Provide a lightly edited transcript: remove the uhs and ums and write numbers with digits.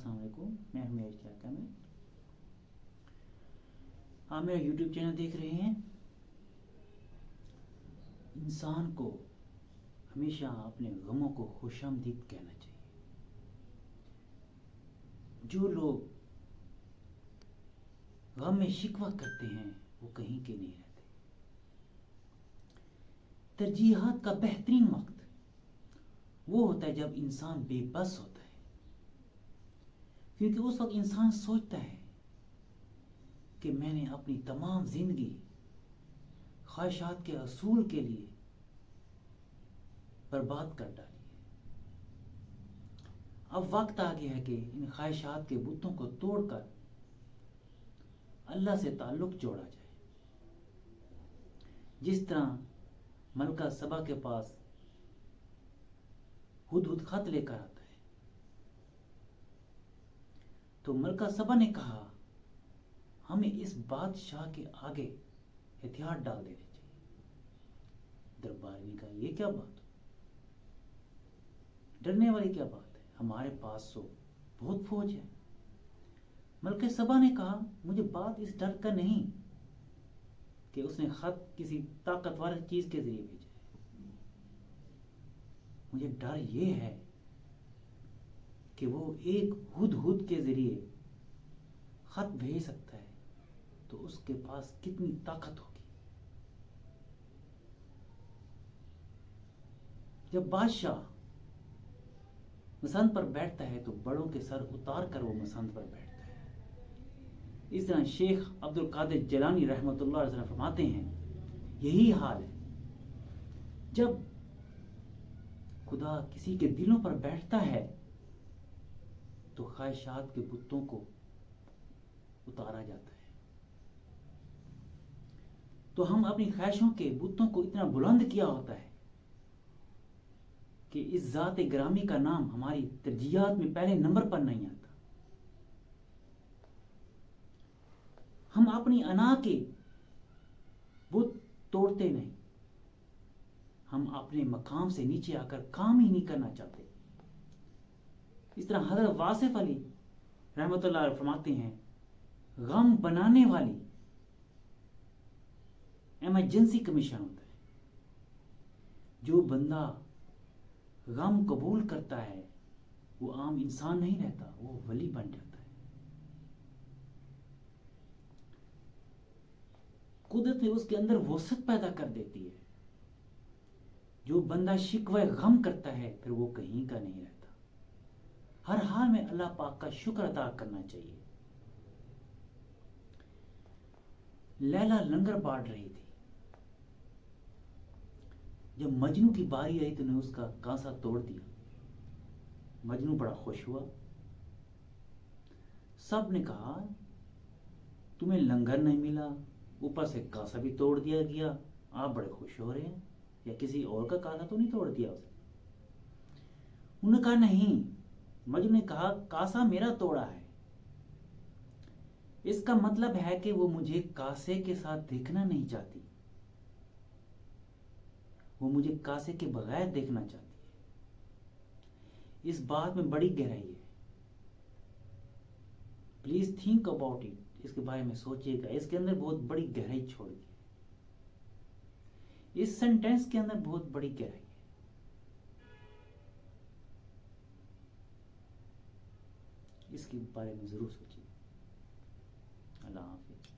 السلام علیکم، میں ہوں میرج کیا کامل۔ آپ میرا یوٹیوب چینل دیکھ رہے ہیں۔ انسان کو ہمیشہ اپنے غموں کو خوش آمدید کہنا چاہیے۔ جو لوگ غم میں شکوہ کرتے ہیں وہ کہیں کے نہیں رہتے۔ ترجیحات کا بہترین وقت وہ ہوتا ہے جب انسان بے بس ہوتا ہے، کیونکہ اس وقت انسان سوچتا ہے کہ میں نے اپنی تمام زندگی خواہشات کے اصول کے لیے برباد کر ڈالی ہے۔ اب وقت آ گیا ہے کہ ان خواہشات کے بتوں کو توڑ کر اللہ سے تعلق جوڑا جائے۔ جس طرح ملکہ سبا کے پاس ہدہد خط لے کر آتا ہے، تو ملکہ سبا نے کہا ہمیں اس بادشاہ کے آگے ہتھیار ڈال دینے چاہیے۔ دربار نے کہا یہ کیا بات، ڈرنے والی کیا بات ہے، ہمارے پاس تو بہت فوج ہے۔ ملکہ سبا نے کہا مجھے بات اس ڈر کا نہیں کہ اس نے خط کسی طاقتور چیز کے ذریعے بھیجا ہے، مجھے ڈر یہ ہے کہ وہ ایک ہدہد کے ذریعے خط بھیج سکتا ہے تو اس کے پاس کتنی طاقت ہوگی۔ جب بادشاہ مسند پر بیٹھتا ہے تو بڑوں کے سر اتار کر وہ مسند پر بیٹھتا ہے۔ اس طرح شیخ عبد القادر جیلانی رحمۃ اللہ علیہ وسلم فرماتے ہیں یہی حال ہے جب خدا کسی کے دلوں پر بیٹھتا ہے تو خواہشات کے بتوں کو اتارا جاتا ہے۔ تو ہم اپنی خواہشوں کے بتوں کو اتنا بلند کیا ہوتا ہے کہ اس ذات گرامی کا نام ہماری ترجیحات میں پہلے نمبر پر نہیں آتا۔ ہم اپنی انا کے بت توڑتے نہیں، ہم اپنے مقام سے نیچے آ کر کام ہی نہیں کرنا چاہتے۔ اس طرح حضرت واصف علی رحمۃ اللہ علیہ فرماتے ہیں غم بنانے والی ایمرجنسی کمیشن ہوتا ہے۔ جو بندہ غم قبول کرتا ہے وہ عام انسان نہیں رہتا، وہ ولی بن جاتا ہے۔ قدرت اس کے اندر وسعت پیدا کر دیتی ہے۔ جو بندہ شکوہ غم کرتا ہے پھر وہ کہیں کا نہیں رہتا۔ ہر حال میں اللہ پاک کا شکر ادا کرنا چاہیے۔ لیلا لنگر بانٹ رہی تھی، جب مجنو کی باری آئی تو نے اس کا کاسا توڑ دیا۔ مجنو بڑا خوش ہوا، سب نے کہا تمہیں لنگر نہیں ملا، اوپر سے کاسا بھی توڑ دیا گیا، آپ بڑے خوش ہو رہے ہیں، یا کسی اور کا کاسا تو نہیں توڑ دیا اسے؟ انہوں نے کہا نہیں۔ مجنو نے کہا کاسا میرا توڑا ہے، اس کا مطلب ہے کہ وہ مجھے کاسے کے ساتھ دیکھنا نہیں چاہتی، وہ مجھے کاسے کے بغیر دیکھنا چاہتی ہے۔ اس بات میں بڑی گہرائی ہے، پلیز تھنک اباؤٹ اٹ، اس کے بارے میں سوچیے گا، اس کے اندر بہت بڑی گہرائی چھوڑ گئی، اس سینٹینس کے اندر بہت بڑی گہرائی ہے۔ اس کے بارے میں ضرور سوچیے۔ اللہ حافظ۔